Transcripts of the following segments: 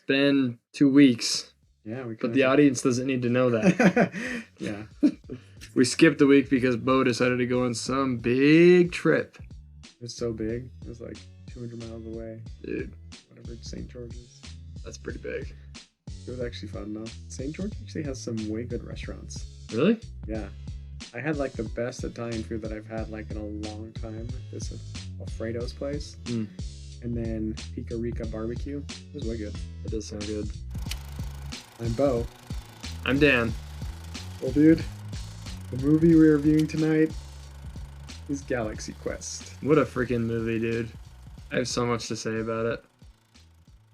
been 2 weeks, Yeah, but the audience doesn't need to know that. Yeah. We skipped a week because Bo decided to go on some big trip. It was so big. It was like 200 miles away. Dude, Whatever St. George is. that's pretty big. It was actually fun though. St. George actually has some way good restaurants. Really? Yeah. I had like the best Italian food that I've had like in a long time. This Alfredo's place. Mm. And then Pica Rica barbecue. It was way good. That does sound good. I'm Bo. I'm Dan. Well, dude, the movie we're reviewing tonight is Galaxy Quest. What a freaking movie, dude. I have so much to say about it.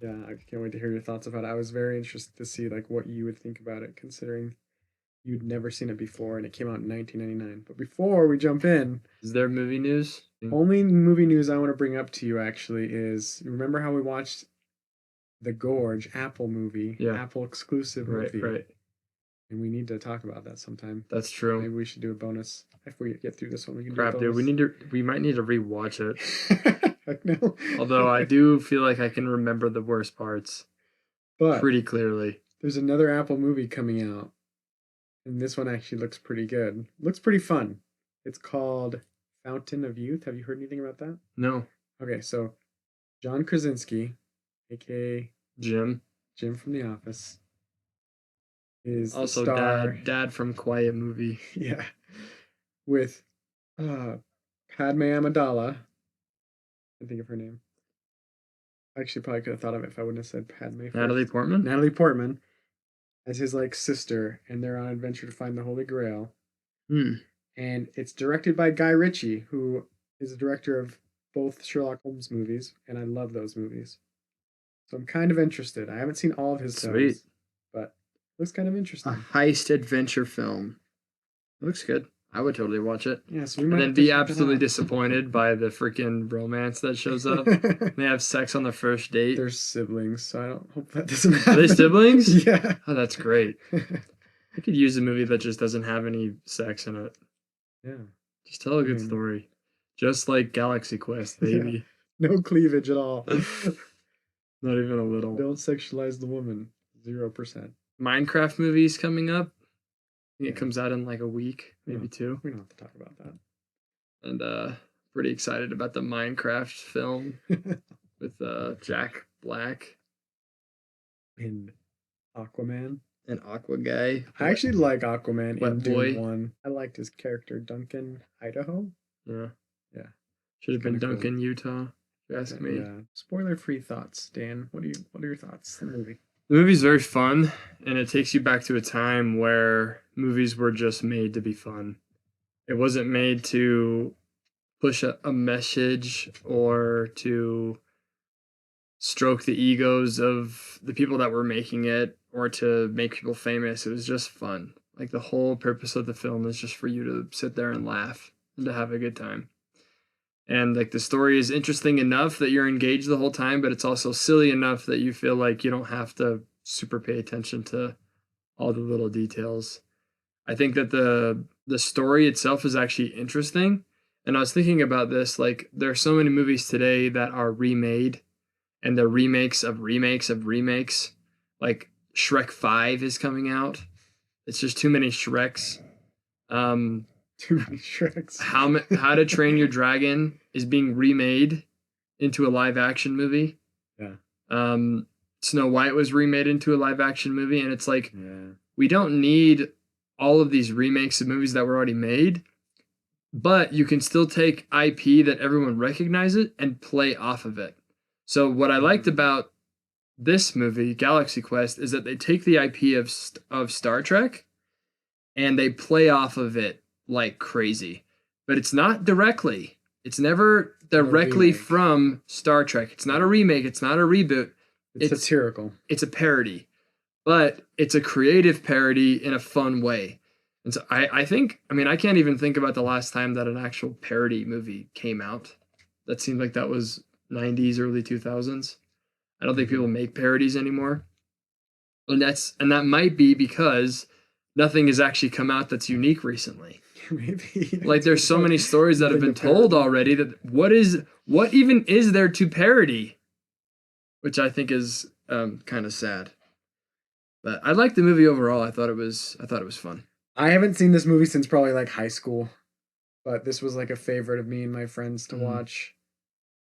Yeah, I can't wait to hear your thoughts about it. I was very interested to see like what you would think about it, considering you'd never seen it before and it came out in 1999. But before we jump in, Is there movie news? only movie news I want to bring up to you actually is, you remember how we watched the Gorge Apple movie, Yeah. Apple exclusive Right, movie, right. and we need to talk about that sometime. That's true. Maybe we should do a bonus if we get through this one. We can Crap, do a dude. We might need to rewatch it. bonus. Heck no. Although I do feel like I can remember the worst parts But pretty clearly. there's another Apple movie coming out, and this one actually looks pretty good. Looks pretty fun. It's called Fountain of Youth. Have you heard anything about that? No. Okay, so John Krasinski, aka Jim. Jim from The Office, is the Also star. dad from Quiet Movie. Yeah, with Padme Amidala. I think of her name. I actually probably could have thought of it if I wouldn't have said Padme first. Natalie Portman? Natalie Portman as his like sister, and they're on an adventure to find the Holy Grail. And it's directed by Guy Ritchie, who is the director of both Sherlock Holmes movies, and I love those movies. So I'm kind of interested. I haven't seen all of his Sweet. films, but it looks kind of A interesting. heist adventure film. Looks good. I would totally watch it. Yeah, so we And might then have to be check it absolutely out. disappointed by the freaking romance that shows up. They have sex on the first date. They're siblings, so I don't hope that doesn't Are happen. they siblings? Yeah. Oh, that's great. I could use a movie that just doesn't have any sex in it. Yeah. Just tell a good mean- story. Just like Galaxy Quest, baby. No cleavage at all. Not even a little. Don't sexualize the woman. 0%. Minecraft movie's coming up. I think it Yeah. comes out in like a week, maybe Yeah. 2. We don't have to talk about that. And pretty excited about the Minecraft film with Jack Black And Aquaman. and Aqua Guy. I actually like Aquaman Wet in boy. Dune 1. I liked his character, Duncan Idaho. Yeah. Yeah. Should have been Kinda cool. Duncan, Utah, if you ask me. Yeah. Spoiler-free thoughts, Dan. What are your thoughts on the movie? The movie's very fun, and it takes you back to a time where movies were just made to be fun. It wasn't made to push a message or to stroke the egos of the people that were making it or to make people famous. It was just fun. Like the whole purpose of the film is just for you to sit there and laugh and to have a good time. And like the story is interesting enough that you're engaged the whole time, but it's also silly enough that you feel like you don't have to super pay attention to all the little details. I think that the story itself is actually interesting. And I was thinking about this, like there are so many movies today that are remade and they're remakes of remakes of remakes. Like Shrek 5 is coming out. It's just too many Shreks. Too many Shreks. How to Train Your Dragon is being remade into a live action movie. Yeah. Snow White was remade into a live action movie, and it's like Yeah. we don't need all of these remakes of movies that were already made, but you can still take IP that everyone recognizes and play off of it. So what I liked about this movie, Galaxy Quest, is that they take the IP of Star Trek and they play off of it like crazy. But it's not directly. It's never directly remake. from Star Trek. It's not a remake. It's not a reboot. It's satirical. It's a parody. But it's a creative parody in a fun way. And so I think, I mean, I can't even think about the last time that an actual parody movie came out. That seemed like that was 90s, early 2000s. I don't think people make parodies anymore. And that might be because nothing has actually come out that's unique recently. Maybe. Like there's so many stories that have been told already that what even is there to parody? Which I think is kind of sad. But I liked the movie overall. I thought it was fun. I haven't seen this movie since probably like high school, but this was like a favorite of me and my friends to watch.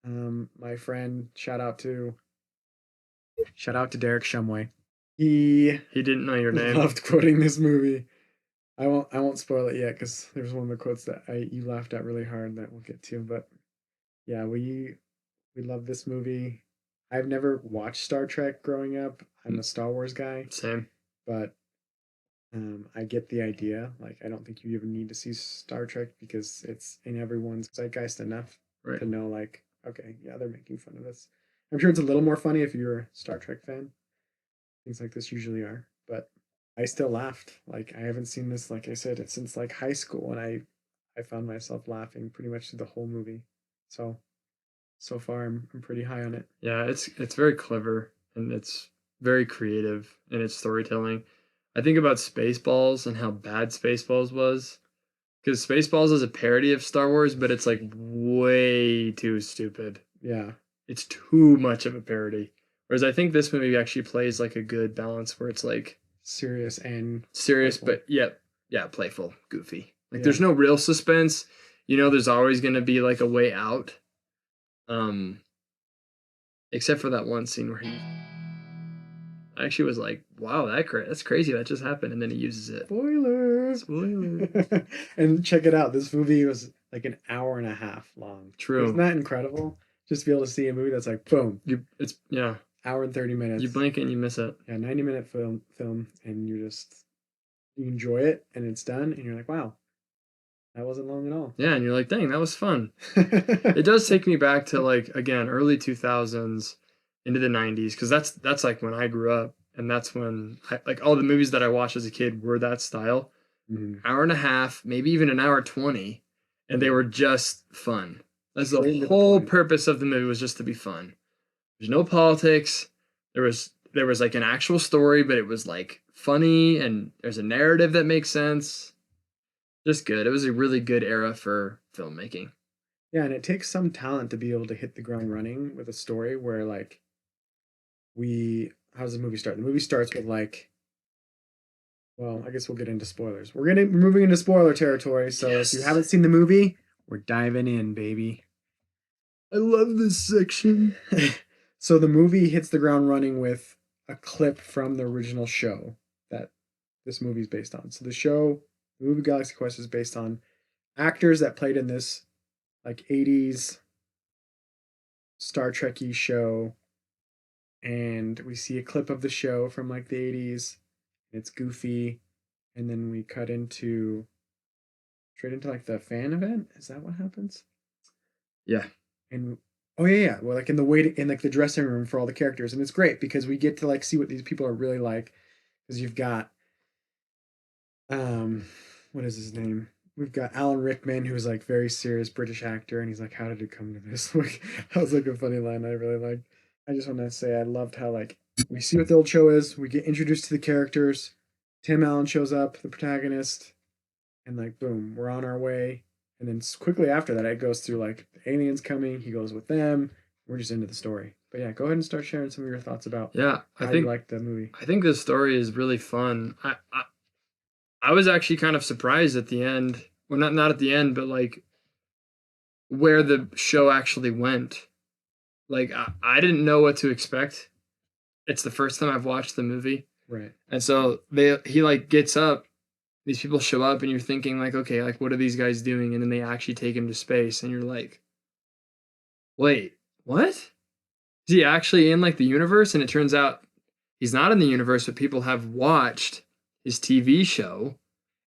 My friend, shout out to Derek Shumway. He didn't know your name. Loved quoting this movie. I won't spoil it yet because there's one of the quotes that you laughed at really hard that we'll get to. But yeah, we love this movie. I've never watched Star Trek growing up. I'm a Star Wars guy. Same. But I get the idea. Like, I don't think you even need to see Star Trek because it's in everyone's zeitgeist enough to know, like, okay, yeah, they're making fun of this. I'm sure it's a little more funny if you're a Star Trek fan. Things like this usually are. But I still laughed. Like, I haven't seen this, like I said, since like high school, and I found myself laughing pretty much through the whole movie. So far, I'm pretty high on it. Yeah, it's very clever and it's very creative in its storytelling. I think about Spaceballs and how bad Spaceballs was, because Spaceballs is a parody of Star Wars, but it's like way too stupid. Yeah, it's too much of a parody. Whereas I think this movie actually plays like a good balance where it's like serious, playful. But yeah, playful, goofy. Like there's no real suspense. You know, there's always going to be like a way out. Except for that one scene where I actually was like, wow, that's crazy. That just happened. And then he uses it. Spoiler. And check it out. This movie was like an hour and a half long. True. Isn't that incredible? Just to be able to see a movie that's like, boom. Yeah. Hour and 30 minutes. You blink and you miss it. Yeah, 90-minute film, and you enjoy it, and it's done, and you're like, wow, that wasn't long at all. Yeah, and you're like, dang, that was fun. It does take me back to, like, again, early 2000s into the 90s, because that's like when I grew up, and that's when like all the movies that I watched as a kid were that style. Hour and a half, maybe even an hour 20, and they were just fun. That's the whole purpose of the movie, was just to be fun. There's no politics. There was like an actual story, but it was like funny, and there's a narrative that makes sense. Just good. It was a really good era for filmmaking. Yeah, and it takes some talent to be able to hit the ground running with a story where, like, how does the movie start? The movie starts with, like, well, I guess we'll get into spoilers. We're moving into spoiler territory, so if you haven't seen the movie, we're diving in, baby. I love this section. So the movie hits the ground running with a clip from the original show that this movie is based on. So the movie Galaxy Quest is based on actors that played in this like 80s Star Trek-y show. And we see a clip of the show from like the 80s. It's goofy. And then we cut straight into like the fan event. Is that what happens? Yeah. And oh yeah. Well, like in the dressing room for all the characters, and it's great because we get to like see what these people are really like. Because you've got, what is his name? We've got Alan Rickman, who's like very serious British actor, and he's like, "How did it come to this?" Like, that was like a funny line I really liked. I just want to say I loved how like we see what the old show is, we get introduced to the characters. Tim Allen shows up, the protagonist, and like boom, we're on our way. And then quickly after that, it goes through like the aliens coming. He goes with them. We're just into the story. But yeah, go ahead and start sharing some of your thoughts about how you like the movie. I think the story is really fun. I was actually kind of surprised at the end. Well, not at the end, but like where the show actually went. Like I didn't know what to expect. It's the first time I've watched the movie. Right. And so he like gets up. These people show up and you're thinking like, okay, like what are these guys doing? And then they actually take him to space and you're like, wait, what? Is he actually in like the universe? And it turns out he's not in the universe, but people have watched his TV show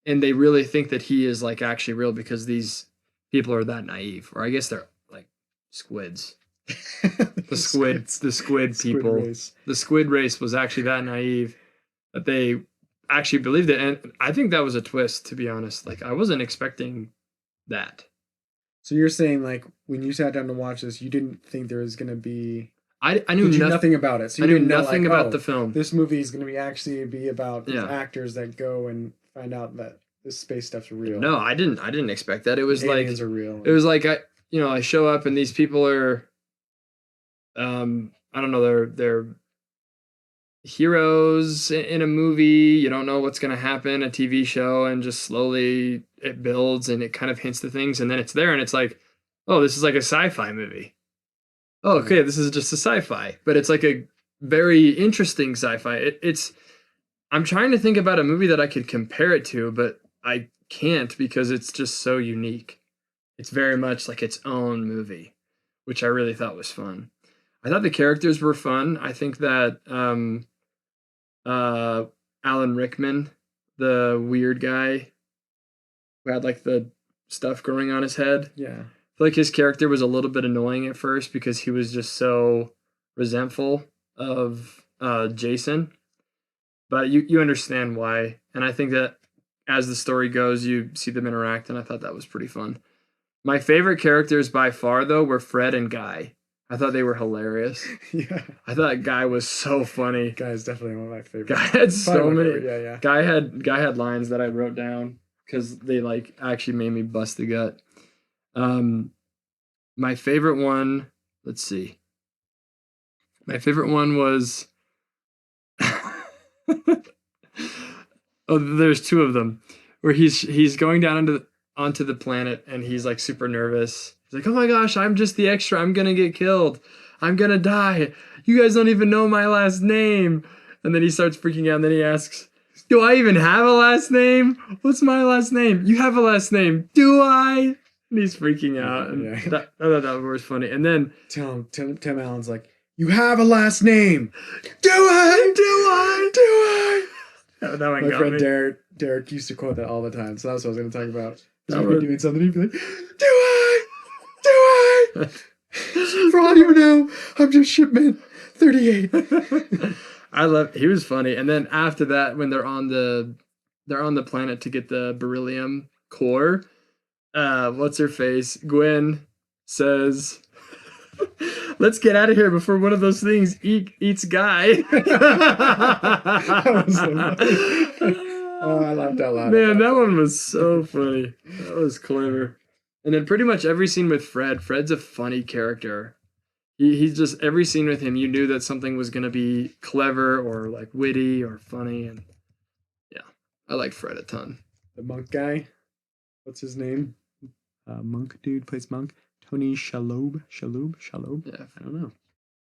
and they really think that he is like actually real because these people are that naive. Or I guess they're like squids. The squid people. The squid race was actually that naive that they actually believed it. And I think that was a twist, to be honest. Like I wasn't expecting that. So you're saying like when you sat down to watch this, you didn't think there was going to be I knew nothing about it. So I knew nothing about the film. This movie is going to be about these actors that go and find out that this space stuff's real. No, I didn't expect that. It was like aliens are real. It was like I show up and these people are I don't know, they're heroes in a movie, you don't know what's going to happen, a TV show, and just slowly it builds and it kind of hints to things, and then it's there and it's like, oh, this is like a sci-fi movie. Oh, okay, this is just a sci-fi, but it's like a very interesting sci-fi. It's I'm trying to think about a movie that I could compare it to, but I can't because it's just so unique. It's very much like its own movie, which I really thought was fun. I thought the characters were fun. I think that uh Alan Rickman, the weird guy who had like the stuff growing on his head. Yeah. I feel like his character was a little bit annoying at first because he was just so resentful of Jason. But you understand why. And I think that as the story goes, you see them interact, and I thought that was pretty fun. My favorite characters by far, though, were Fred and Guy. I thought they were hilarious. Yeah. I thought Guy was so funny. Guy is definitely one of my favorites. Guy had so many. Yeah. Guy had lines that I wrote down because they like actually made me bust the gut. My favorite one. Let's see. My favorite one was. Oh, there's two of them where he's going down onto the planet and he's like super nervous. He's like, "Oh my gosh, I'm just the extra. I'm gonna get killed. I'm gonna die. You guys don't even know my last name." And then he starts freaking out and then he asks, "Do I even have a last name? What's my last name? You have a last name. Do I?" And he's freaking out. And Yeah. I thought that was funny. And then Tim Allen's like, "You have a last name. Do I? Do I? Do I?" That one My got friend me. Derek used to quote that all the time, so that's what I was going to talk about. That He'd be one- doing something, he'd be like, "Do I? Do I? For all you know, I'm just shipment 38." He was funny. And then after that, when they're on the planet to get the beryllium core, what's her face? Gwen says, "Let's get out of here before one of those things eats Guy." That was so funny. Oh, I laughed out loud. Man, that one was so funny. That was clever. And then pretty much every scene with Fred's a funny character. He's just every scene with him, you knew that something was gonna be clever or like witty or funny, and yeah, I like Fred a ton. The monk guy, what's his name? Monk dude plays monk. Tony Shalhoub. Yeah, I don't know.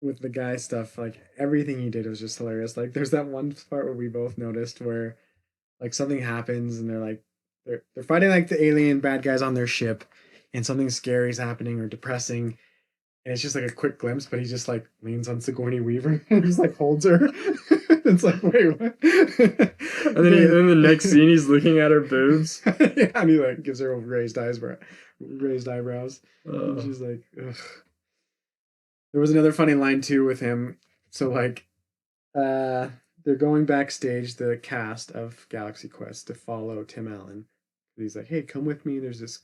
With the guy stuff, like everything he did was just hilarious. Like there's that one part where we both noticed where like something happens and they're fighting like the alien bad guys on their ship, and something scary is happening or depressing. And it's just like a quick glimpse, but he just like leans on Sigourney Weaver and just like holds her. It's like, wait, what? and then in the next scene, he's looking at her boobs. Yeah, and he like gives her raised eyebrows. And she's like, ugh. There was another funny line too with him. So like, they're going backstage, the cast of Galaxy Quest, to follow Tim Allen. He's like, "Hey, come with me. There's this,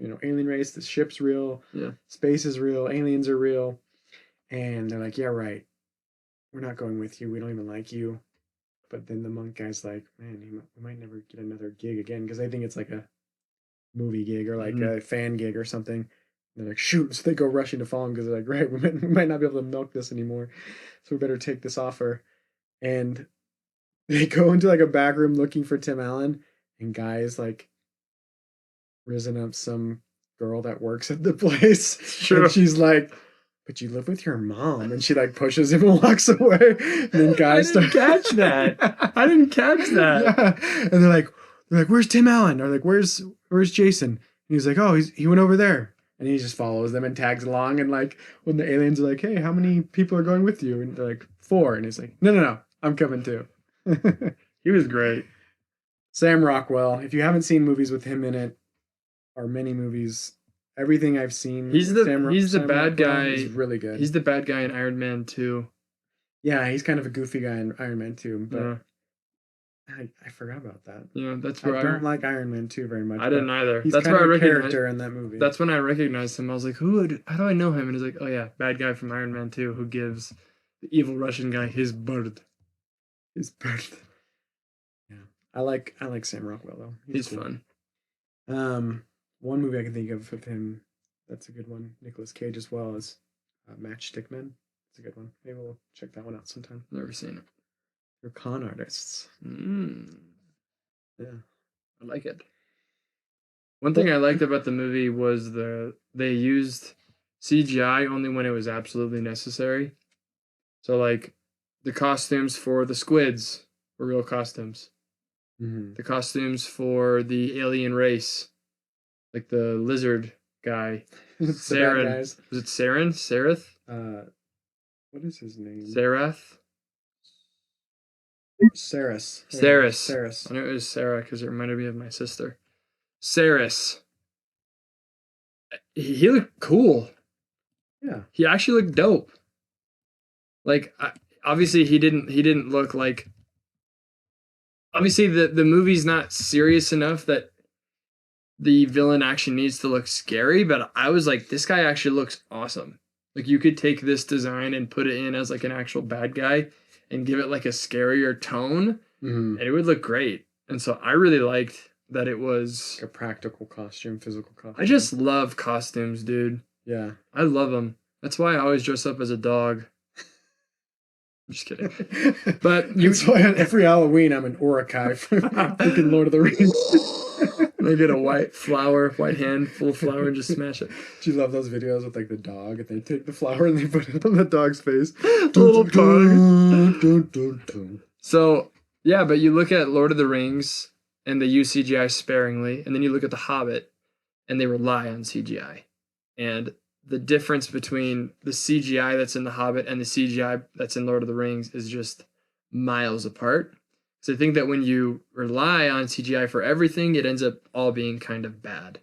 alien race. The ship's real. Yeah. Space is real. Aliens are real." And they're like, "Yeah, right. We're not going with you. We don't even like you." But then the monk guy's like, "Man, we might never get another gig again," because I think it's like a movie gig or like a fan gig or something. And they're like, "Shoot!" So they go rushing to follow him because they're like, "Right, we might not be able to milk this anymore, so we better take this offer." And they go into like a back room looking for Tim Allen, and Guy's like risen up some girl that works at the place. Sure. And she's like, "But you live with your mom," and she like pushes him and walks away. And then Guy starts catch that. I didn't catch that. Yeah. And they're like, "Where's Tim Allen?" Or like, "Where's Jason?" And he's like, "Oh, he went over there." And he just follows them and tags along. And like when the aliens are like, "Hey, how many people are going with you?" And they're like, 4. And he's like, No, I'm coming too. He was great. Sam Rockwell. If you haven't seen movies with him in it, or many movies, everything I've seen, He's the Sam bad Rockwell guy. is really good. He's the bad guy in Iron Man 2. Yeah, he's kind of a goofy guy in Iron Man 2, but Yeah. I forgot about that. Yeah, that's I where don't like Iron Man 2 very much. I didn't either. He's That's kind where I of a recognized character in that movie. That's when I recognized him. I was like, how do I know him? And he's like, "Oh yeah, bad guy from Iron Man 2 who gives the evil Russian guy his bird." His birth. Yeah, I like Sam Rockwell though. He's cool. fun. One movie I can think of him that's a good one. Nicolas Cage as well as Matchstick Men. It's a good one. Maybe we'll check that one out sometime. Never seen it. They're con artists. Yeah. I like it. One thing I liked about the movie was they used CGI only when it was absolutely necessary. So like the costumes for the squids were real costumes. Mm-hmm. The costumes for the alien race, like the lizard guy, Saren. Was it Saren? Sareth? What is his name? Sarath? Saris. Saris. I knew it was Sarah because it reminded me of my sister. Saris. He looked cool. Yeah. He actually looked dope. Like, obviously he didn't look like. Obviously the movie's not serious enough that the villain actually needs to look scary, but I was like, this guy actually looks awesome. Like, you could take this design and put it in as like an actual bad guy and give it like a scarier tone, and it would look great. And so I really liked that it was like a practical costume, physical costume. I just love costumes, dude. Yeah. I love them. That's why I always dress up as a dog. I'm just kidding. But that's why on every Halloween I'm an Urukai from freaking Lord of the Rings. They get a white hand full of flour and just smash it. Do you love those videos with like the dog and they take the flour and they put it on the dog's face? Little dog. So yeah, but you look at Lord of the Rings and they use CGI sparingly, and then you look at The Hobbit and they rely on CGI. And the difference between the CGI that's in The Hobbit and the CGI that's in Lord of the Rings is just miles apart. So I think that when you rely on CGI for everything, it ends up all being kind of bad.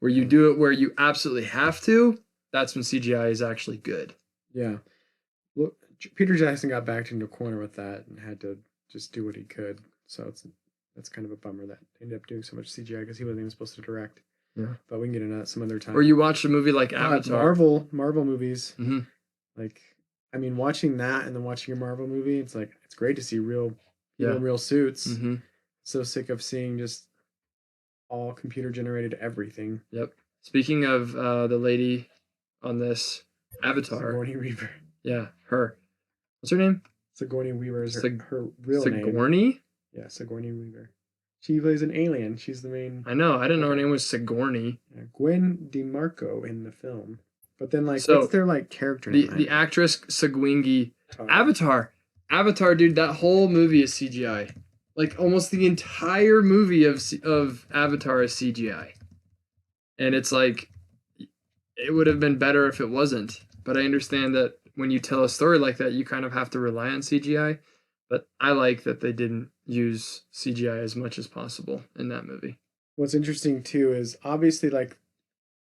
Where you do it where you absolutely have to, that's when CGI is actually good. Yeah. Look, Peter Jackson got backed into a corner with that and had to just do what he could. So that's kind of a bummer that he ended up doing so much CGI because he wasn't even supposed to direct. Yeah. But we can get into that some other time. Or you watch a movie like Avatar. Marvel movies. Mm-hmm. Like, I mean, watching that and then watching a Marvel movie, it's like, it's great to see real people in real suits. Mm-hmm. So sick of seeing just all computer generated everything. Yep. Speaking of the lady on this Avatar. Sigourney Weaver. Yeah, her. What's her name? Sigourney Weaver is her real name. Sigourney? Yeah, Sigourney Weaver. She plays an alien. She's the main. I know. I didn't know her name was Sigourney. Yeah, Gwen DeMarco in the film. But then, like, what's their like character name? The actress Sigourney. Avatar, dude. That whole movie is CGI. Like almost the entire movie of Avatar is CGI. And it's like, it would have been better if it wasn't. But I understand that when you tell a story like that, you kind of have to rely on CGI. But I like that they didn't use CGI as much as possible in that movie. What's interesting too is obviously like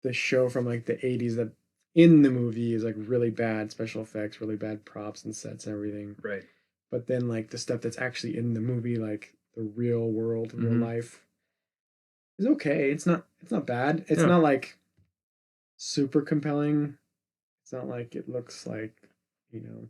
the show from like the 80s that in the movie is like really bad special effects, really bad props and sets and everything. Right. But then like the stuff that's actually in the movie, like the real world, real life, is okay. It's not bad. It's not like super compelling. It's not like it looks like, you know,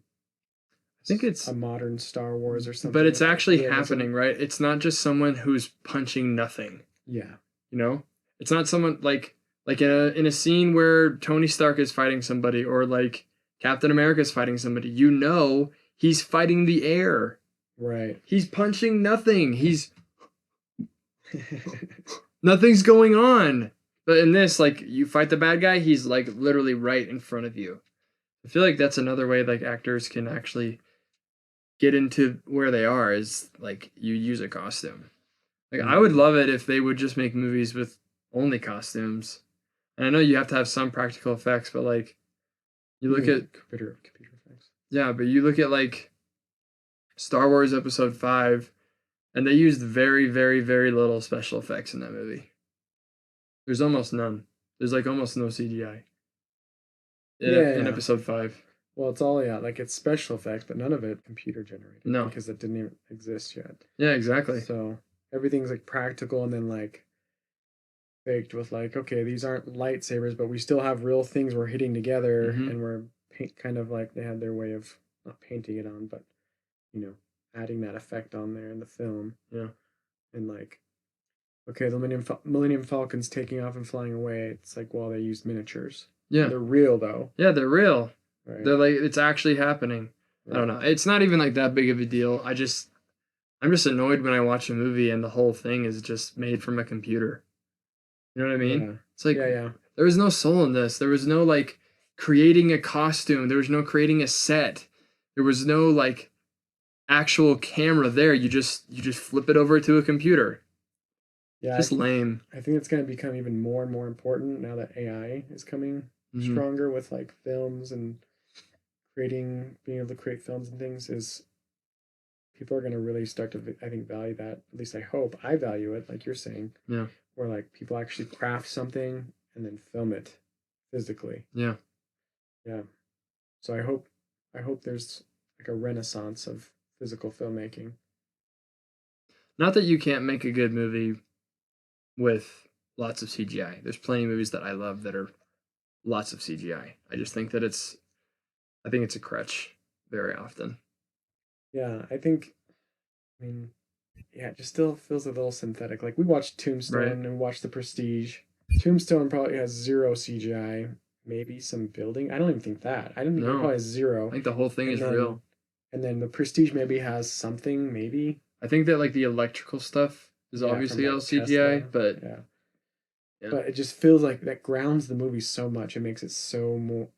I think it's a modern Star Wars or something. But it's actually happening, right? It's not just someone who's punching nothing. Yeah. You know? It's not someone like in a scene where Tony Stark is fighting somebody or like Captain America is fighting somebody. You know he's fighting the air. Right. He's punching nothing. Nothing's going on. But in this, like, you fight the bad guy, he's like literally right in front of you. I feel like that's another way like actors can actually get into where they are is like you use a costume. Like I would love it if they would just make movies with only costumes. And I know you have to have some practical effects, but like you look at computer effects. Yeah, but you look at like Star Wars Episode 5 and they used very, very, very little special effects in that movie. There's almost none. There's like almost no CGI. In Episode 5. Well, it's all, like it's special effects, but none of it computer generated. No. Because it didn't even exist yet. Yeah, exactly. So everything's like practical and then like faked with like, okay, these aren't lightsabers, but we still have real things we're hitting together and we're kind of like they had their way of not painting it on, but, you know, adding that effect on there in the film. Yeah. And like, okay, the Millennium Falcon's taking off and flying away. It's like, well, they used miniatures. Yeah. They're real though. Yeah, they're real. Right. They're like, it's actually happening. I don't know. It's not even like that big of a deal. I'm just annoyed when I watch a movie and the whole thing is just made from a computer. You know what I mean? Yeah. It's like Yeah. there was no soul in this. There was no like creating a costume. There was no creating a set. There was no like actual camera there. You just flip it over to a computer. Yeah. Just lame. I think it's going to become even more and more important now that AI is coming stronger with like films and being able to create films and things. Is people are going to really start to, I think, value that. At least I hope. I value it, like you're saying. Yeah. Where like people actually craft something and then film it physically. Yeah. Yeah. So I hope there's like a renaissance of physical filmmaking. Not that you can't make a good movie with lots of CGI. There's plenty of movies that I love that are lots of CGI. I just think that I think it's a crutch very often. Yeah, I mean, yeah, it just still feels a little synthetic. Like we watched Tombstone and we watched The Prestige. Tombstone probably has zero CGI, maybe some building. I don't even think that. I don't think it probably has zero. I think the whole thing is real. And then The Prestige maybe has something, maybe. I think that like the electrical stuff is obviously all CGI, but yeah. But it just feels like that grounds the movie so much. It makes it so more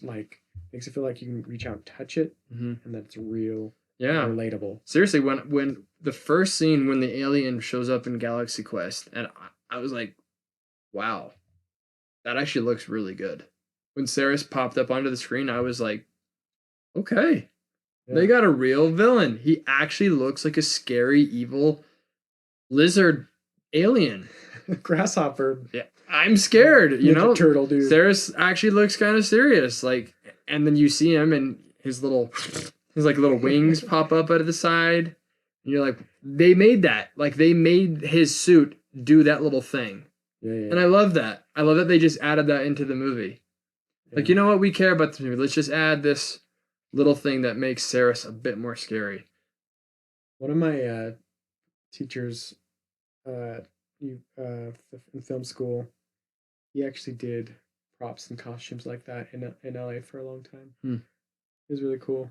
like makes it feel like you can reach out and touch it, and that it's real. Yeah, relatable. Seriously, when the first scene when the alien shows up in Galaxy Quest, and I was like, wow, that actually looks really good. When Saris popped up onto the screen, I was like, okay, they got a real villain. He actually looks like a scary, evil lizard alien. Grasshopper. Yeah, I'm scared. You know, turtle dude. Saris actually looks kind of serious. Like, and then you see him and his little wings pop up out of the side. And you're like, they made that. Like they made his suit do that little thing. Yeah. And I love that. I love that they just added that into the movie. Yeah. Like, you know what? We care about this movie. Let's just add this little thing that makes Saris a bit more scary. One of my teachers in film school, he actually did props and costumes like that in LA for a long time. It was really cool.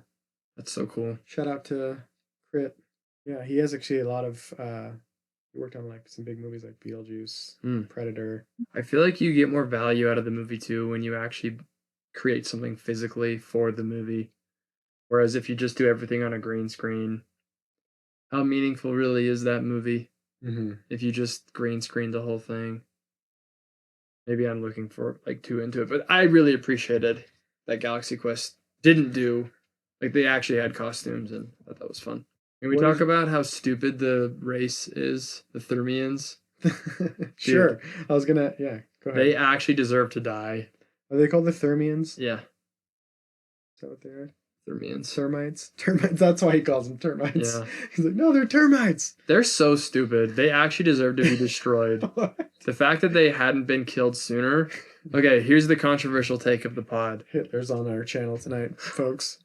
That's so cool. Shout out to Crit. Yeah, he has actually a lot of he worked on like some big movies like Beetlejuice, Predator. I feel like you get more value out of the movie too when you actually create something physically for the movie. Whereas if you just do everything on a green screen, how meaningful really is that movie? If you just green screen the whole thing. Maybe I'm looking for like too into it, but I really appreciated that Galaxy Quest didn't do, like they actually had costumes, and I thought that was fun. Can we talk about how stupid the race is, the Thermians? Sure. I was gonna, go ahead. They actually deserve to die. Are they called the Thermians? Yeah. Is that what they are? Thermians. Termites? Termites. That's why he calls them termites. Yeah. He's like, no, they're termites. They're so stupid. They actually deserve to be destroyed. The fact that they hadn't been killed sooner. Okay, here's the controversial take of the pod. Hitler's on our channel tonight, folks.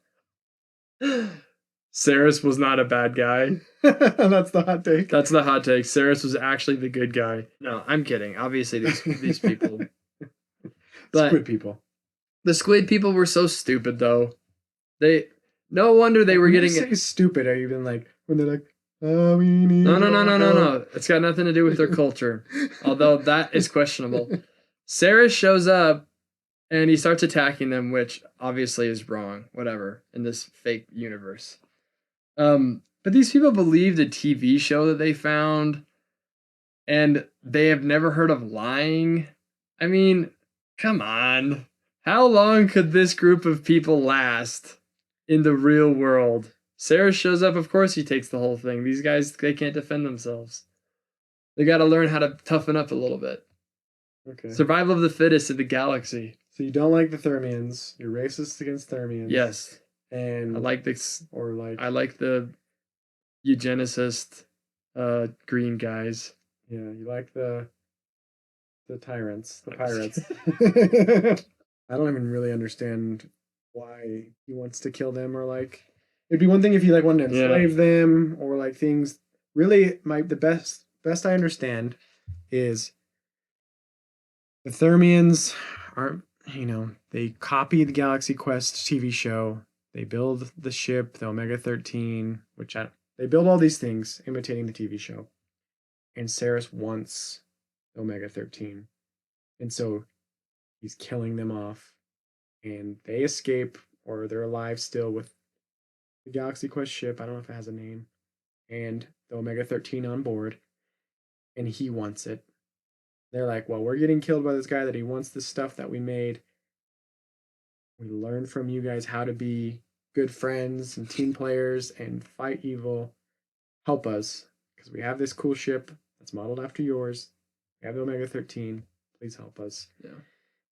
Saris was not a bad guy. That's the hot take. That's the hot take. Saris was actually the good guy. No, I'm kidding. Obviously, these people. But Squid people. The squid people were so stupid, though. No wonder they were when getting you say stupid. Are you even like when they're like, oh, we need No. It's got nothing to do with their culture, although that is questionable. Saris shows up and he starts attacking them, which obviously is wrong. Whatever in this fake universe. But these people believed a TV show that they found, and they have never heard of lying. I mean, come on. How long could this group of people last in the real world? Saris shows up, of course he takes the whole thing. These guys, they can't defend themselves. They got to learn how to toughen up a little bit. Okay. Survival of the fittest in the galaxy. So you don't like the Thermians. You're racist against Thermians. Yes. And I like this. Or like I like the eugenicist green guys. Yeah, you like the tyrants, the pirates. I don't even really understand why he wants to kill them, or like it'd be one thing if he like wanted to enslave them or like things. Really, the best I understand is the Thermians are, they copy the Galaxy Quest TV show They build the ship, the Omega-13, they build all these things imitating the TV show. And Saris wants the Omega-13. And so he's killing them off. And they escape, or they're alive still with the Galaxy Quest ship. I don't know if it has a name. And the Omega-13 on board. And he wants it. They're like, well, we're getting killed by this guy that he wants the stuff that we made. We learn from you guys how to be good friends and team players and fight evil. Help us, because we have this cool ship that's modeled after yours. We have the Omega-13. Please help us. Yeah.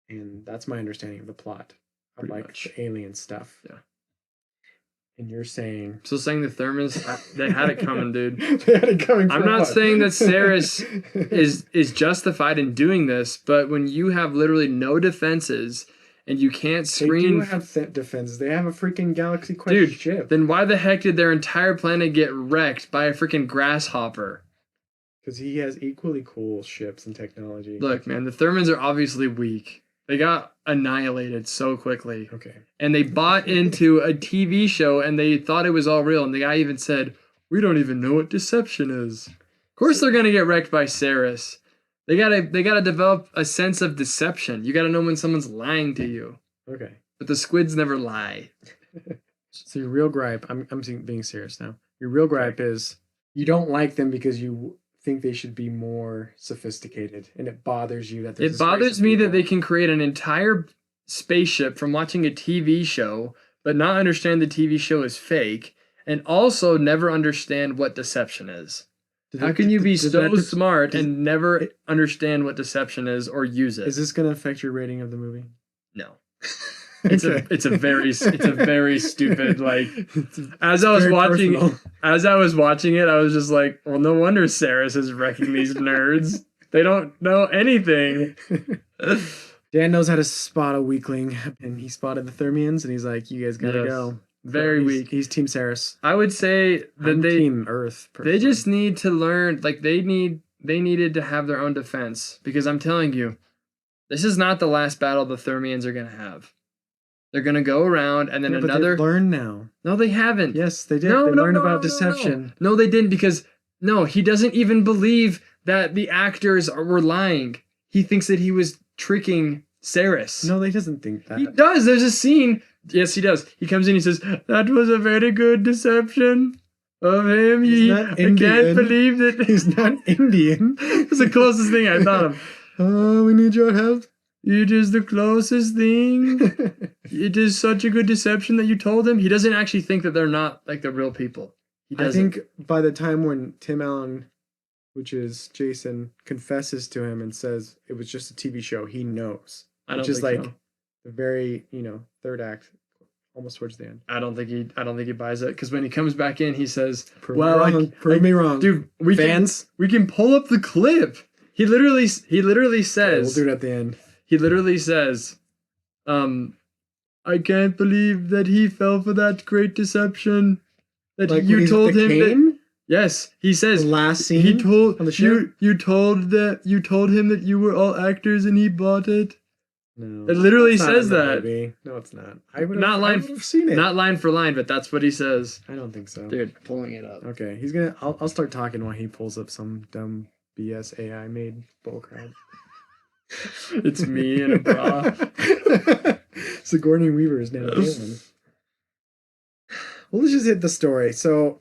And that's my understanding of the plot. Of Pretty like much. the alien stuff. Yeah. And you're saying... So saying the Thermians, they had it coming, dude. They had it coming. I'm not saying that Saris is justified in doing this, but when you have literally no defenses and you can't screen... They do have defenses. They have a freaking Galaxy Quest ship. Then why the heck did their entire planet get wrecked by a freaking grasshopper? Because he has equally cool ships and technology. Look, man, the Thermians are obviously weak. They got annihilated so quickly. Okay. And they bought into a TV show and they thought it was all real. And the guy even said, we don't even know what deception is. Of course they're going to get wrecked by Saris. They gotta develop a sense of deception. You gotta know when someone's lying to you. Okay. But the squids never lie. So your real gripe, I'm being serious now. Your real gripe is you don't like them because you think they should be more sophisticated, and it bothers you that it bothers me that they can create an entire spaceship from watching a TV show, but not understand the TV show is fake, and also never understand what deception is. How can you be so smart and never understand what deception is or use it? Is this going to affect your rating of the movie? No. It's a very stupid, like, as I was watching it, I was just like, well, no wonder Saris is wrecking these nerds. They don't know anything. Dan knows how to spot a weakling, and he spotted the Thermians, and he's like, you guys gotta go. Very weak. He's Team Saris. I would say that Team Earth. Personally. They just need to learn, like, they needed to have their own defense, because I'm telling you, this is not the last battle the Thermians are gonna have. They're gonna go around and then another. They learned now. No, they haven't. Yes, they did. They learned about deception. No, they didn't, because he doesn't even believe that the actors were lying. He thinks that he was tricking Saris. No, he doesn't think that. He does. There's a scene. Yes, he does. He comes in. He says, "That was a very good deception of him." I can't believe that he's not Indian. It's the closest thing I thought of. Oh, we need your help. It is the closest thing. It is such a good deception that you told him. He doesn't actually think that they're not like the real people. He doesn't. I think by the time when Tim Allen, which is Jason, confesses to him and says it was just a TV show, he knows. Which is like the very, third act, almost towards the end. I don't think he buys it, because when he comes back in, he says, Prove me wrong, dude. We can pull up the clip. He literally says, we'll do it at the end. He literally says, I can't believe that he fell for that great deception. That like you told him that. Yes, he says. The last scene. He told on the ship? You told him that you were all actors and he bought it. No, it literally says that. Movie. No, it's not. I would have seen it. Not line for line, but that's what he says. I don't think so, dude. Pulling it up. Okay, I'll start talking while he pulls up some dumb BS AI made bullcrap. It's me in a bra. Sigourney Weaver is now Galen. Well, let's just hit the story. So,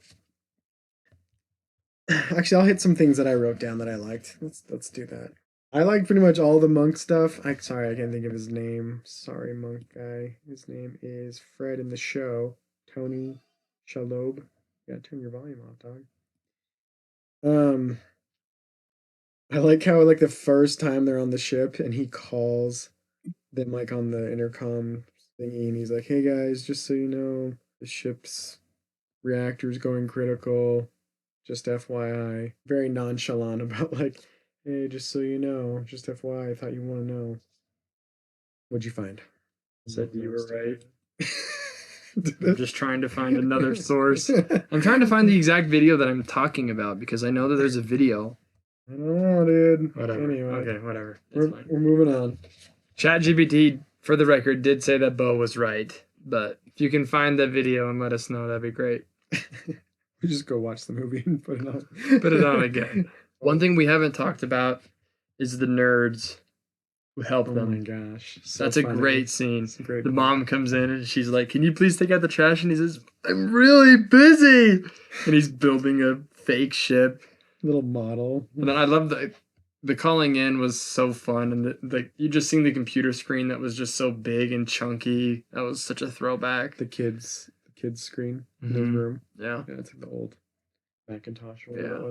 actually, I'll hit some things that I wrote down that I liked. Let's do that. I like pretty much all the monk stuff. Sorry, I can't think of his name. Sorry, monk guy. His name is Fred in the show. Tony Shalhoub. You gotta turn your volume off, dog. I like how, like, the first time they're on the ship and he calls them, like, on the intercom thingy, and he's like, hey, guys, just so you know, the ship's reactor's going critical. Just FYI. Very nonchalant about, like, hey, just so you know, just FYI, I thought you want to know. What'd you find? Said you were right. I'm just trying to find another source. I'm trying to find the exact video that I'm talking about, because I know that there's a video. I don't know, dude. Whatever. Anyway. Okay, whatever. We're moving on. ChatGPT, for the record, did say that Bo was right, but If you can find that video and let us know, that'd be great. We just go watch the movie and put it on. Put it on again. One thing we haven't talked about is the nerds who help them. Oh my gosh. So That's funny. a great scene. It's a great the mom comes in and she's like, "Can you please take out the trash?" And he says, "I'm really busy." And he's building a fake ship. Little model. And then I love the calling in was so fun. And the you just seen the computer screen that was just so big and chunky. That was such a throwback. The kids screen in his room. Yeah. Yeah, it's like the old Macintosh. Yeah, it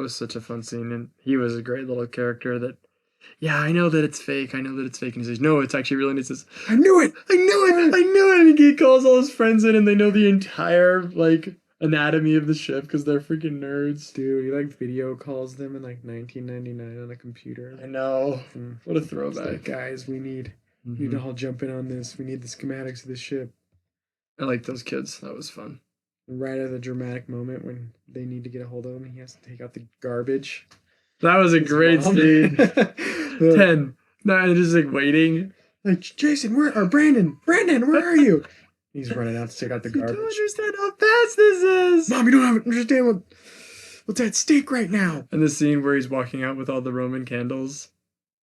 was such a fun scene, and he was a great little character. That, yeah, I know that it's fake. I know that it's fake, and he says, "No, it's actually real." And he says, "I knew it. I knew it. I knew it." And he calls all his friends in, and they know the entire anatomy of the ship because they're freaking nerds. Dude, he video calls them in 1999 on a computer. I know. What a throwback. Like, guys, we need to all jump in on this. We need the schematics of the ship. I like those kids. That was fun. Right at the dramatic moment when they need to get a hold of him, he has to take out the garbage. That was a great scene. 10. No, just waiting. Like, Jason, Brandon, where are you? He's running out to take out the garbage. You don't understand how fast this is. Mom, you don't understand what's at stake right now. And the scene where he's walking out with all the Roman candles,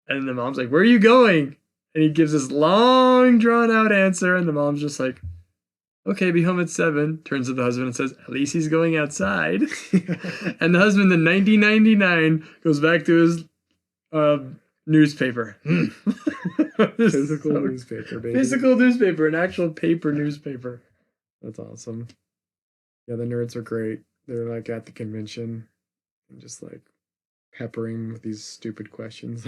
and the mom's like, "Where are you going?" And he gives this long, drawn-out answer, and the mom's just like, "Okay, be home at 7. Turns to the husband and says, "At least he's going outside." And the husband in 1999 goes back to his newspaper. Physical newspaper, baby. Physical newspaper, an actual paper newspaper. That's awesome. Yeah, the nerds are great. They're at the convention and just peppering with these stupid questions.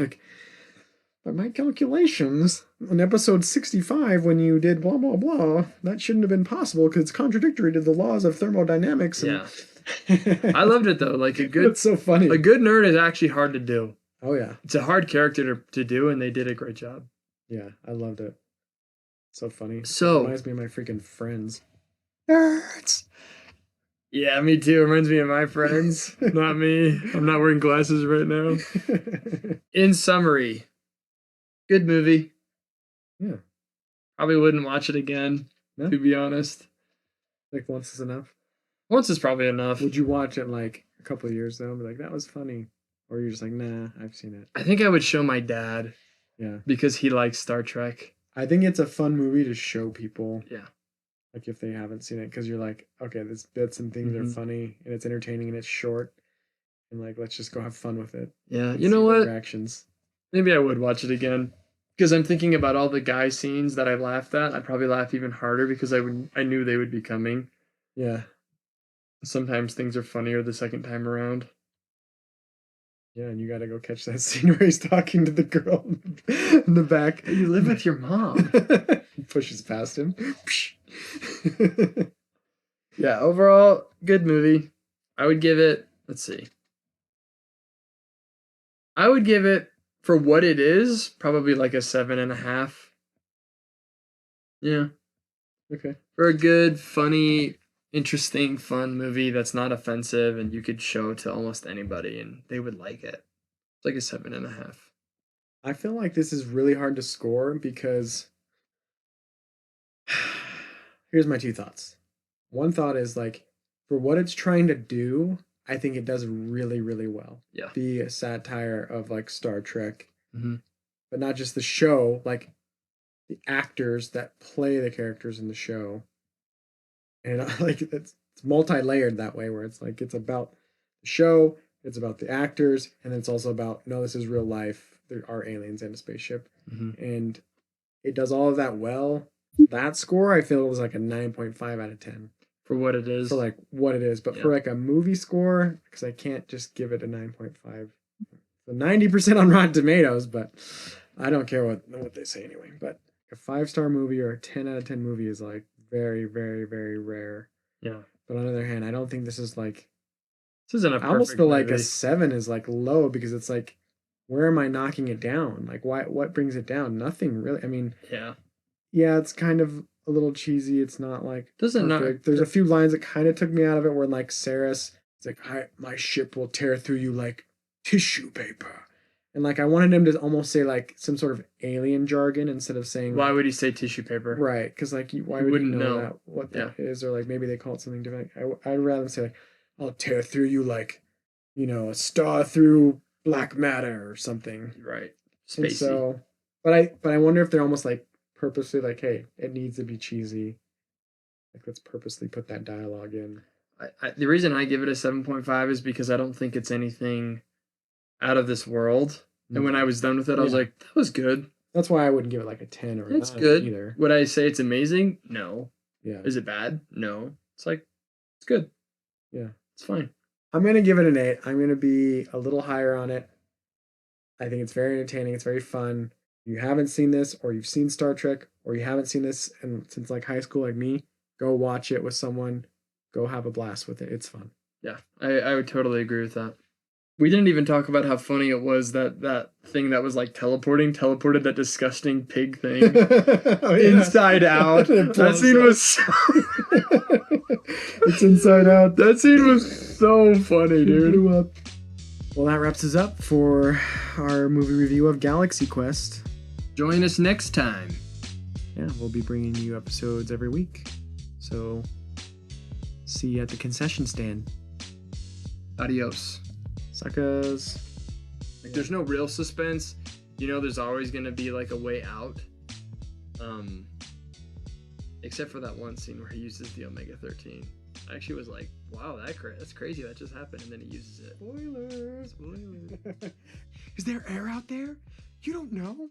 By my calculations, on episode 65, when you did blah, blah, blah, that shouldn't have been possible because it's contradictory to the laws of thermodynamics. Yeah. I loved it, though. It's so funny. A good nerd is actually hard to do. Oh, yeah. It's a hard character to do, and they did a great job. Yeah, I loved it. So funny. So, it reminds me of my freaking friends. Nerds! Yeah, me too. It reminds me of my friends. Not me. I'm not wearing glasses right now. In summary, good movie. Yeah. Probably wouldn't watch it again, to be honest. Once is enough? Once is probably enough. Would you watch it a couple of years though and be like, that was funny? Or you're just like, nah, I've seen it. I think I would show my dad. Yeah. Because he likes Star Trek. I think it's a fun movie to show people. Yeah. If they haven't seen it, because you're like, okay, these bits and things are funny and it's entertaining and it's short. And let's just go have fun with it. Yeah. You know what? Reactions. Maybe I would watch it again. Because I'm thinking about all the guy scenes that I laughed at. I'd probably laugh even harder because I knew they would be coming. Yeah. Sometimes things are funnier the second time around. Yeah, and you gotta go catch that scene where he's talking to the girl in the back. You live with your mom. He pushes past him. Yeah, overall, good movie. I would give it, let's see. I would give it, for what it is, probably a 7.5. Yeah. Okay. For a good, funny, interesting, fun movie that's not offensive and you could show to almost anybody and they would like it. It's a 7.5. I feel like this is really hard to score because here's my two thoughts. One thought is for what it's trying to do, I think it does really, really well. Yeah. Be a satire of Star Trek, but not just the show, the actors that play the characters in the show. And it's multi-layered that way, where it's it's about the show, it's about the actors, and it's also about, no, this is real life. There are aliens and a spaceship. And it does all of that well. That score, I feel, was a 9.5 out of 10. For what it is. For what it is. But for a movie score, because I can't just give it a 9.5. So 90% on Rotten Tomatoes, but I don't care what they say anyway. But a 5-star movie or a 10 out of 10 movie is very, very, very rare. Yeah. But on the other hand, I don't think this is this isn't a perfect I almost feel movie. A 7 is low because it's where am I knocking it down? What brings it down? Nothing really. I mean, yeah, it's kind of a little cheesy. It's not doesn't perfect. There's a few lines that kind of took me out of it where Saris, it's my ship will tear through you like tissue paper. And like I wanted him to almost say like some sort of alien jargon instead of saying. Why would he say tissue paper? Right, because like why would you know that what Yeah. that is, or like maybe they call it something different. I'd rather say like, I'll tear through you like, a star through black matter or something. Right. Spacey. And so, but I wonder if they're almost like purposely like, hey, it needs to be cheesy. Like let's purposely put that dialogue in. The reason I give it a 7.5 is because I don't think it's anything out of this world. And when I was done with it, I was like, that was good. That's why I wouldn't give it like a 10 or a 9 good either. Would I say it's amazing? No. Yeah. Is it bad? No. It's like, it's good. Yeah. It's fine. I'm going to give it an 8. I'm going to be a little higher on it. I think it's very entertaining. It's very fun. If you haven't seen this, or you've seen Star Trek, or you haven't seen this since like high school like me, go watch it with someone. Go have a blast with it. It's fun. Yeah, I would totally agree with that. We didn't even talk about how funny it was that thing that was like teleported that disgusting pig thing inside out. That scene was so... It's inside out. That scene was so funny, dude. Blew up. Well, that wraps us up for our movie review of Galaxy Quest. Join us next time. Yeah, we'll be bringing you episodes every week. So, see you at the concession stand. Adios. Suckers. Like, there's no real suspense. There's always going to be, like, a way out. Except for that one scene where he uses the Omega-13. I actually was like, wow, that's crazy. That just happened. And then he uses it. Spoilers. Is there air out there? You don't know.